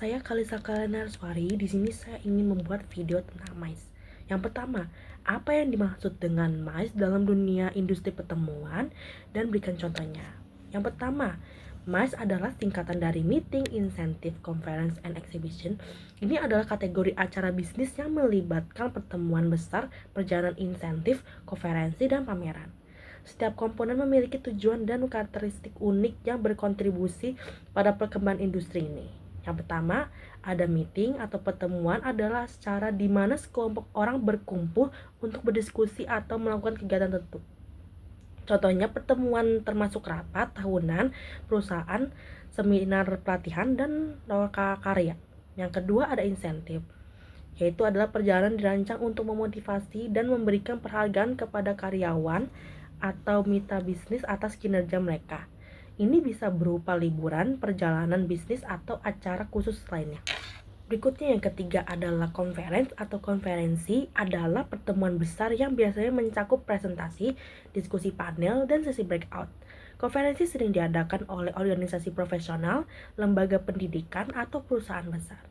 Saya Kalisa Kalenarswari. Di sini saya ingin membuat video tentang MICE. Yang pertama, apa yang dimaksud dengan MICE dalam dunia industri pertemuan dan berikan contohnya. Yang pertama, MICE adalah singkatan dari Meeting, Incentive, Conference, and Exhibition. Ini adalah kategori acara bisnis yang melibatkan pertemuan besar, perjalanan insentif, konferensi, dan pameran. Setiap komponen memiliki tujuan dan karakteristik unik yang berkontribusi pada perkembangan industri ini. Yang pertama, ada meeting atau pertemuan adalah secara di mana sekelompok orang berkumpul untuk berdiskusi atau melakukan kegiatan tertentu. Contohnya pertemuan termasuk rapat tahunan perusahaan, seminar pelatihan, dan loka karya. Yang kedua ada insentif, yaitu adalah perjalanan dirancang untuk memotivasi dan memberikan penghargaan kepada karyawan atau mitra bisnis atas kinerja mereka. Ini bisa berupa liburan, perjalanan bisnis, atau acara khusus lainnya. Berikutnya yang ketiga adalah conference atau konferensi adalah pertemuan besar yang biasanya mencakup presentasi, diskusi panel, dan sesi breakout. Konferensi sering diadakan oleh organisasi profesional, lembaga pendidikan, atau perusahaan besar.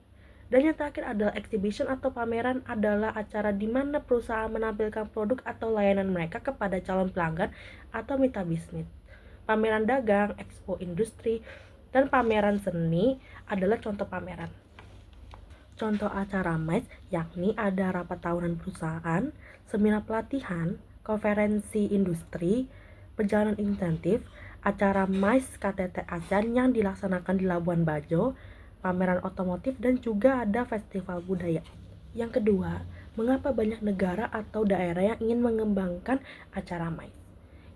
Dan yang terakhir adalah exhibition atau pameran adalah acara di mana perusahaan menampilkan produk atau layanan mereka kepada calon pelanggan atau mitra bisnis. Pameran dagang, expo industri, dan pameran seni adalah contoh pameran. Contoh acara MICE yakni ada rapat tahunan perusahaan, seminar pelatihan, konferensi industri, perjalanan insentif, acara MICE KTT ASEAN yang dilaksanakan di Labuan Bajo, pameran otomotif, dan juga ada festival budaya. Yang kedua, mengapa banyak negara atau daerah yang ingin mengembangkan acara MICE?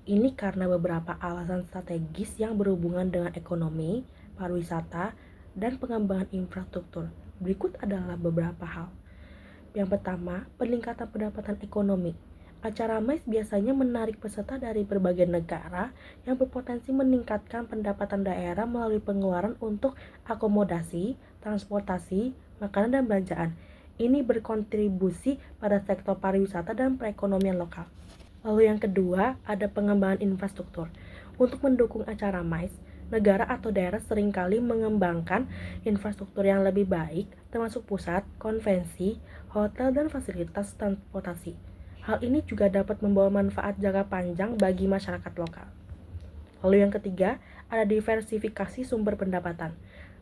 Ini karena beberapa alasan strategis yang berhubungan dengan ekonomi, pariwisata, dan pengembangan infrastruktur. Berikut adalah beberapa hal. Yang pertama, peningkatan pendapatan ekonomi. Acara MICE biasanya menarik peserta dari berbagai negara yang berpotensi meningkatkan pendapatan daerah melalui pengeluaran untuk akomodasi, transportasi, makanan, dan belanjaan. Ini berkontribusi pada sektor pariwisata dan perekonomian lokal. Lalu yang kedua, ada pengembangan infrastruktur. Untuk mendukung acara MICE, negara atau daerah seringkali mengembangkan infrastruktur yang lebih baik, termasuk pusat, konvensi, hotel, dan fasilitas transportasi. Hal ini juga dapat membawa manfaat jangka panjang bagi masyarakat lokal. Lalu yang ketiga, ada diversifikasi sumber pendapatan.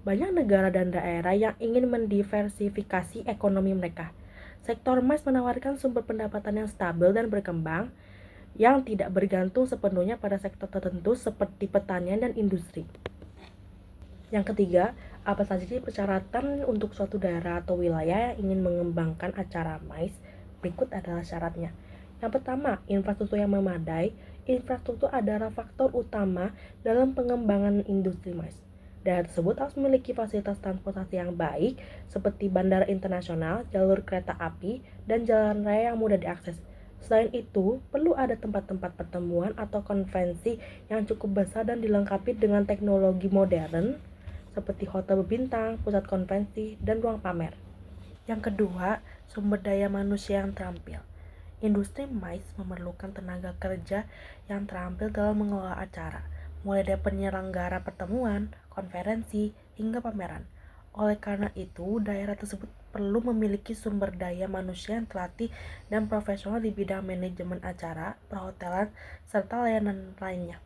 Banyak negara dan daerah yang ingin mendiversifikasi ekonomi mereka. Sektor MICE menawarkan sumber pendapatan yang stabil dan berkembang, yang tidak bergantung sepenuhnya pada sektor tertentu seperti pertanian dan industri. Yang ketiga, apa saja sih persyaratan untuk suatu daerah atau wilayah yang ingin mengembangkan acara MICE? Berikut adalah syaratnya. Yang pertama, infrastruktur yang memadai. Infrastruktur adalah faktor utama dalam pengembangan industri MICE. Daerah tersebut harus memiliki fasilitas transportasi yang baik, seperti bandara internasional, jalur kereta api, dan jalan raya yang mudah diakses. Selain itu, perlu ada tempat-tempat pertemuan atau konvensi yang cukup besar dan dilengkapi dengan teknologi modern, seperti hotel berbintang, pusat konvensi, dan ruang pamer. Yang kedua, sumber daya manusia yang terampil. Industri MICE memerlukan tenaga kerja yang terampil dalam mengelola acara, mulai dari penyelenggara pertemuan, konferensi, hingga pameran. Oleh karena itu, daerah tersebut perlu memiliki sumber daya manusia yang terlatih dan profesional di bidang manajemen acara, perhotelan, serta layanan lainnya.